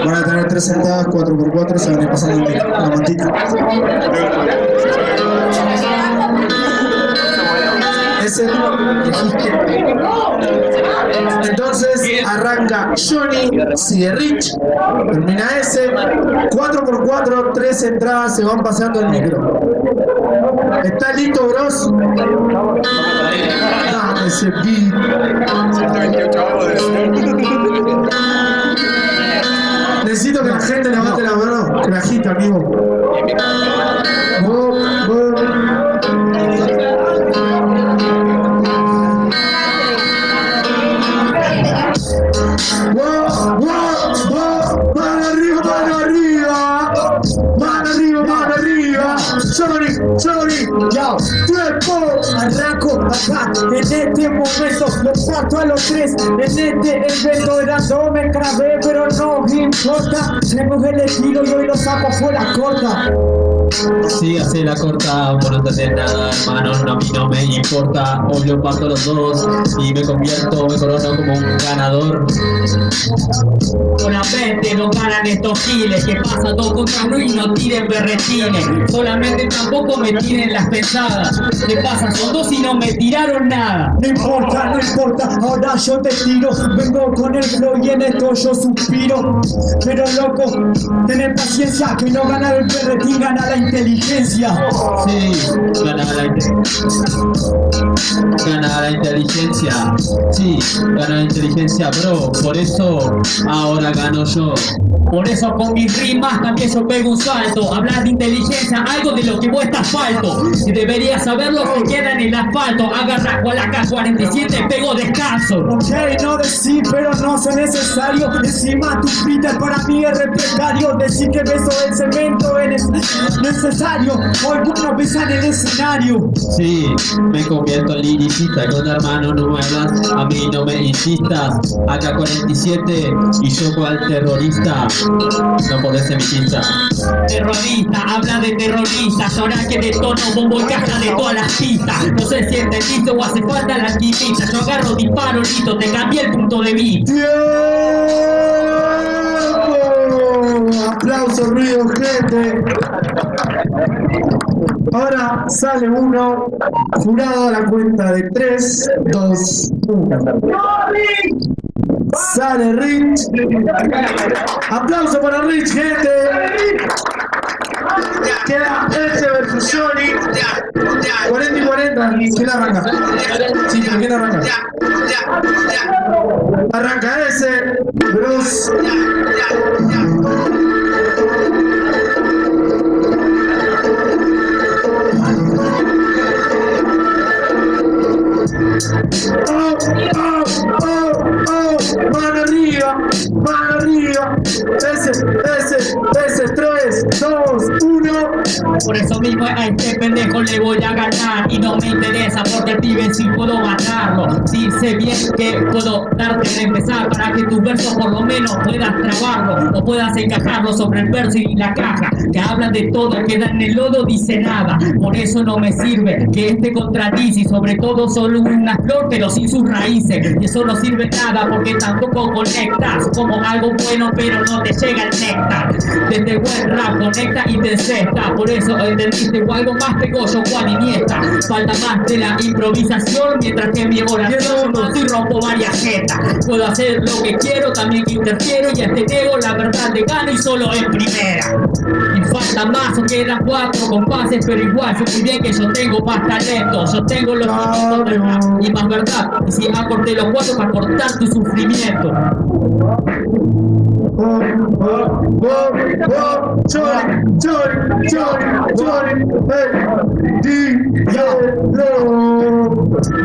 Van a tener 3 entradas, 4x4, se van a ir pasando la mantita. Ese. Entonces arranca Johnny, sigue Rich, termina ese. 4x4, 3 entradas, se van pasando el micro. ¿Está listo, bros? Dame ese beat. Necesito que la gente levante la mano, que la agite, amigo. Tiempo, arranco acá, en este momento, los parto a los 3, en este evento era no me grabé, pero no me importa, tengo el estilo y hoy lo saco por la corta. Sí, hace la corta, por no entender nada, hermano, a mí no me importa, obvio parto los dos y me corono como un ganador. Solamente no ganan estos giles que pasan 2 contra 1 y no tiren berretines. Solamente tampoco me tiren las pensadas. ¿Qué pasa? Son 2 y no me tiraron nada. No importa, ahora yo te tiro. Vengo con el flow y en esto yo suspiro. Pero loco, tener paciencia, que no gana el berretín, gana la inteligencia. Sí, gana la inteligencia. Sí, gana la inteligencia, bro. Por eso ahora gano yo. Por eso con mis rimas también yo pego un salto. Hablar de inteligencia, algo de lo que vos estás falto. Si deberías saber lo que queda en el asfalto. Agarra con la K-47, pego descanso. Ok, no decir, pero no es necesario. Encima tu Peter para mí es respetuario. Decir que beso el cemento es necesario. Hoy bueno besan el escenario. Sí, me convierto en liricista. Con hermano no me hablas, a mí no me insistas. AK-47 y yo al terrorista. No podés ser mi quinta. Terrorista, habla de terroristas. Ahora que detono bombo y caja de todas las pistas. No sé si entendiste o hace falta la quimita. Yo agarro, disparo, listo, te cambié el punto de vista. Aplausos, ruido, gente. Ahora sale uno, jurado a la cuenta de 3, 2, 1. Sale Rich. Aplauso para Rich, gente. Queda ese versus Johnny. 40 y 40. ¿Quién arranca? Sí, ¿quién arranca? Arranca ese. Bruce. Mano arriba, ese, 3, 2, 1. Por eso mismo a este pendejo le voy a ganar. Y no me interesa porque el pibe sí puedo matarlo. Sí sé bien que puedo darte de empezar para que tus versos por lo menos puedas trabarlo o puedas encajarlo sobre el verso y la caja. Que hablan de todo, queda en el lodo, dice nada. Por eso no me sirve que este contradice y sobre todo solo una flor pero sin sus raíces. Y eso no sirve nada porque tampoco conectas como algo bueno pero no te llega el néctar. Desde buen rap conecta y te encesta. Por eso entendiste o algo más pegó yo Juan Iniesta. Falta más de la improvisación mientras que mi oración no y rompo varias jetas. Puedo hacer lo que quiero, también que interfiero y a este nego la verdad le gano y solo en primera. Y falta más o quedan 4 compases pero igual yo muy bien que yo tengo más talento. Yo tengo los y más verdad. Y si acorté los 4 para cortar tu sufrimiento.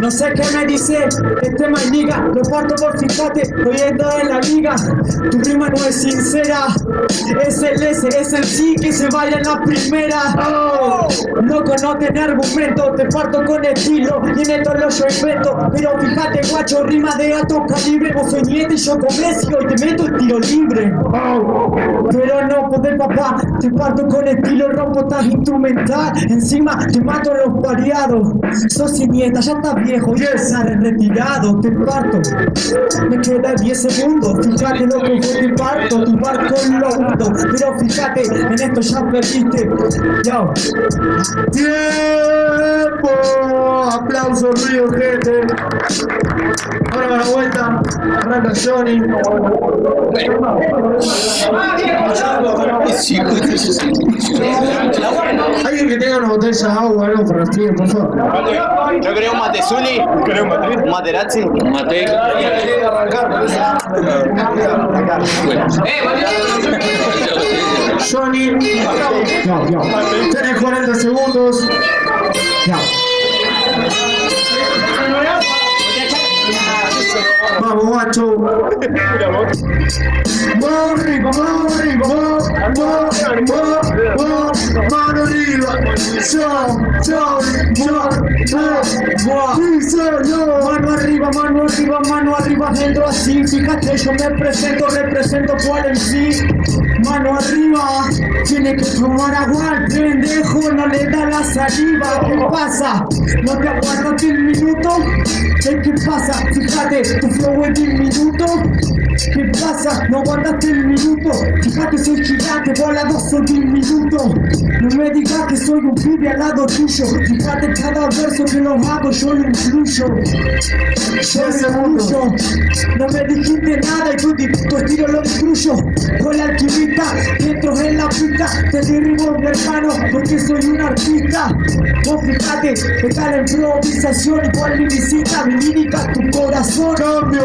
No sé qué me dice este my nigga, lo parto por fíjate, hoy ando en la liga. Tu prima no es sincera, es el S, es el sí que se vaya en la primera. Loco, no tiene argumento, te parto con estilo, y en esto lo yo invento. Pero fíjate guacho, rima de alto calibre, vos soy nieta y yo con Messi, hoy te meto el tiro libre. orden. Pero no podés, papá, te parto con estilo, rompo tan instrumental. Encima te mato los variados. Sos siniestra, ya estás viejo y sale retirado. Te parto, me queda 10 segundos. Fíjate lo que fue te parto, tu barco lo hundo. Pero fíjate, en esto ya perdiste. Yo. ¡Tiempo! Aplausos, Río, gente. Ahora va la vuelta. Arranca Johnny. Alguien que tenga una botella de agua o algo por el frío, por favor. Yo creo un matezuli. Un materazzi. Un mate. Johnny. Tenés 40 segundos. Vamos, guacho. Mano arriba, mano arriba, mano arriba. Mano arriba, haciendo así. Fíjate, yo me presento, represento cuál en sí. Mano arriba, tiene que tomar agua al pendejo, no le da la saliva. ¿Qué pasa? ¿No te aguantas el minuto? ¿Qué pasa? Fíjate, tu flow es de un minuto. ¿Qué pasa? No aguantaste el minuto. Fíjate, soy gigante, volado, soy de un minuto. No me digas que soy un pibe al lado tuyo. Fíjate, cada verso que lo hago, yo lo incluyo. No me dijiste nada y tu estilo lo destruyo. Con la alquimista, dentro de la pista, te derribo mi hermano, porque soy un artista. Vos fíjate, está la improvisación, igual mi visita, mi lírica, tu corazón. Cambio.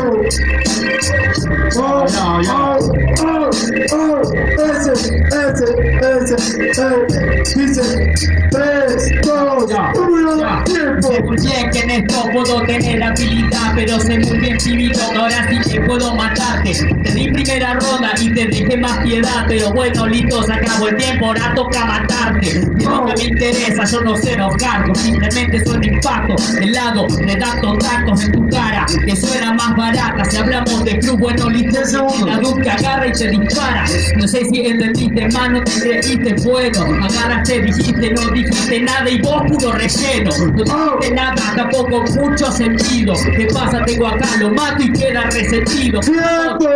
Dice 3, 2, 1, tiempo. Sé muy bien que en esto puedo tener habilidad, pero sé muy bien, pibito, que ahora sí que puedo matarte. Te di primera ronda y te dejé más piedad, pero bueno, listo, se acabó el tiempo, ahora toca matarte. De lo que me interesa, yo no sé enojarlo, simplemente soy de impacto, helado, le da contactos en tu cara, que suena más barata. Si hablamos de club, bueno, listo, la luz que agarra y te dispara. No sé si entendiste, mano, te creíste, bueno, agarraste, dijiste, no dijiste nada y vos puro relleno. No dijiste nada, tampoco mucho sentido. ¿Qué pasa? Tengo acá, lo mato y queda resentido. ¡Tiempo!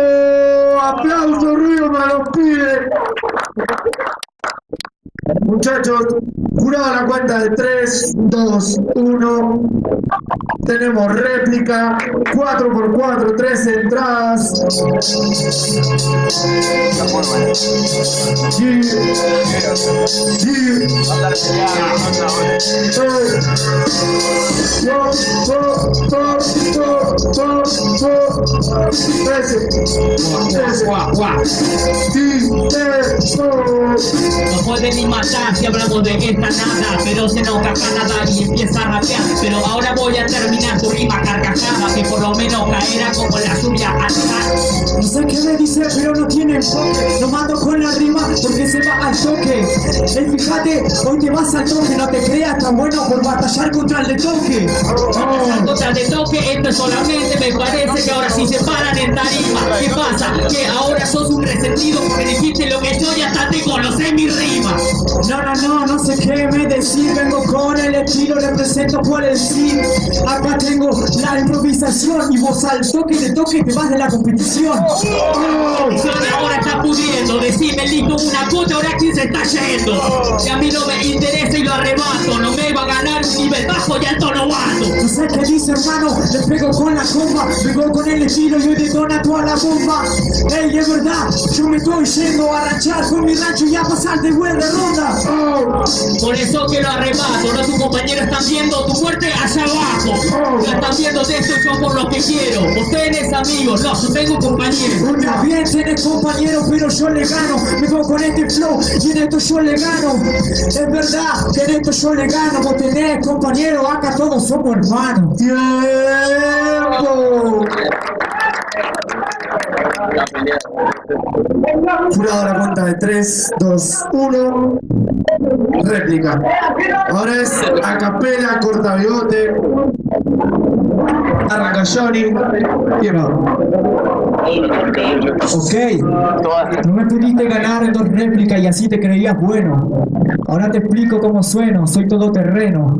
¡Aplauso, Río, me los pide! Muchachos, jurado a la cuenta de 3, 2, 1. Tenemos réplica, 4x4, 3 entradas. No puede ni matar si hablamos de esta nada, pero se nos caga nada y empieza a rapear. Pero ahora voy a terminar tu rima carcajada, que por lo menos caerá como la suya atrás. No sé qué me dice, pero no tiene enfoque. Lo mato con la rima porque se va al toque. Fíjate, hoy te vas al toque, no te creas tan bueno por batallar contra el de toque. Contra el de toque, esto solamente me parece que ahora sí se paran en tarima. ¿Qué pasa? Que ahora sos un resentido porque dijiste lo que yo ya hasta te conocé mi rima. No sé qué me decís, vengo con el estilo, le presento cuál es sí. Acá tengo la improvisación y vos al toque de toque te vas de la competición. Ahora está pudiendo, decime listo una cuota, ahora quién se está yendo. Si a mí no me interesa y lo arrebato, no me va a ganar un nivel bajo y alto novato. No sé qué dice hermano, le pego con la comba, vengo con el estilo y hoy detona toda la bomba. Ey, es verdad, yo me estoy yendo a ranchar con mi rancho y a pasar de buena ronda. Por eso que lo arrebato, no tus compañeros están viendo tu muerte allá abajo. Ya están viendo de esto yo por lo que quiero. Vos tenés amigos, no, yo tengo compañeros. Está bien, tenés compañeros, pero yo le gano. Me voy con este flow y en esto yo le gano. Es verdad que en esto yo le gano. Vos tenés compañeros, acá todos somos hermanos. ¡Tiempo! Jurado a la cuenta de 3, 2, 1. Réplica. Ahora es a capela, corta bigote. Arranca Johnny. Y no. Ok, no me pudiste ganar en 2 réplicas y así te creías bueno. Ahora te explico cómo sueno, soy todoterreno.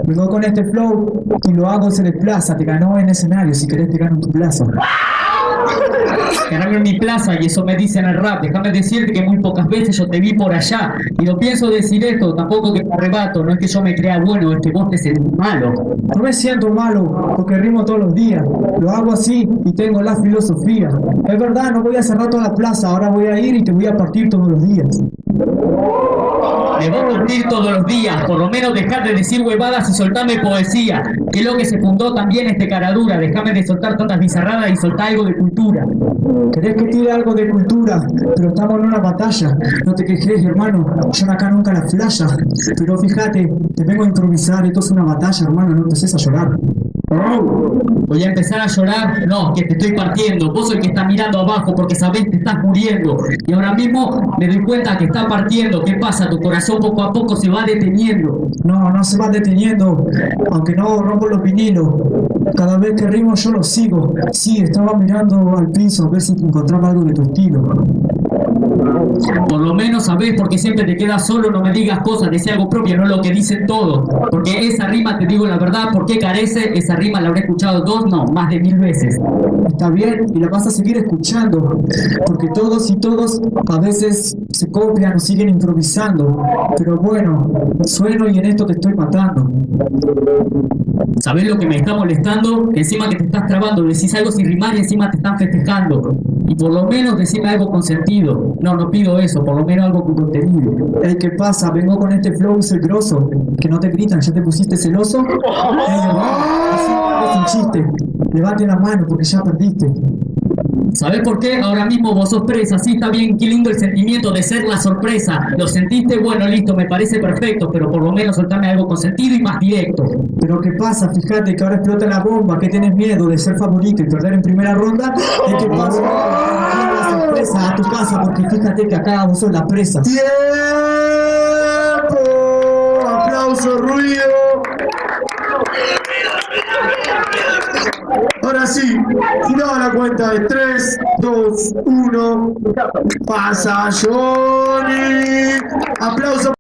Vengo con este flow y lo hago se desplaza. Te ganó en escenario, si querés te gano en tu plaza. Ganarme en mi plaza y eso me dicen el rap. Déjame decirte que muy pocas veces yo te vi por allá. Y no pienso decir esto, tampoco que te arrebato. No es que yo me crea bueno, es que vos te sentís malo. No me siento malo, porque rimo todos los días. Lo hago así y tengo la filosofía. Es verdad, no voy a cerrar toda la plaza, ahora voy a ir y te voy a partir todos los días. Me voy a reír todos los días, por lo menos dejar de decir huevadas y soltarme poesía, que es lo que se fundó también este caradura. Déjame de soltar tantas bizarradas y soltar algo de cultura. Querés que tire algo de cultura, pero estamos en una batalla. No te quejes, hermano, yo acá nunca la flasha. Pero fíjate, te vengo a improvisar, esto es una batalla, hermano, no empieces a llorar. Voy a empezar a llorar, no, que te estoy partiendo. Vos sos el que está mirando abajo porque sabés que te estás muriendo. Y ahora mismo me doy cuenta que está partiendo. ¿Qué pasa? Tu corazón poco a poco se va deteniendo. No, no se va deteniendo, aunque no rompo los vinilos. Cada vez que rimo yo lo sigo. Sí, estaba mirando al piso a ver si encontraba algo de tu estilo. Por lo menos sabés porque siempre te quedas solo. No me digas cosas, decía algo propio, no lo que dicen todos. Porque esa rima, te digo la verdad, ¿por qué carece? Esa rima la habré escuchado 2, no, más de 1000 veces. Está bien, y la vas a seguir escuchando, porque todos y todos a veces se copian o siguen improvisando. Pero bueno, sueno y en esto te estoy matando. ¿Sabés lo que me está molestando? Que encima que te estás trabando, decís algo sin rimar y encima te están festejando. Y por lo menos decime algo con sentido. No, no pido eso, por lo menos algo con contenido. Ey, ¿qué pasa? Vengo con este flow, soy grosso. Que no te gritan, ¿ya te pusiste celoso? Así es un chiste. Levante la mano porque ya perdiste. ¿Sabés por qué? Ahora mismo vos sos presa. Sí, está bien, qué lindo el sentimiento de ser la sorpresa. ¿Lo sentiste? Bueno, listo, me parece perfecto, pero por lo menos soltame algo con sentido y más directo. Pero ¿qué pasa? Fíjate que ahora explota la bomba. ¿Qué tenés miedo de ser favorito y perder en primera ronda? ¿Qué pasa? La sorpresa a tu casa porque fíjate que acá vos sos la presa. ¡Tiempo! ¡Aplauso, ruido! Ahora sí, tiraba la cuenta de 3, 2, 1. Pasa Johnny. Aplauso.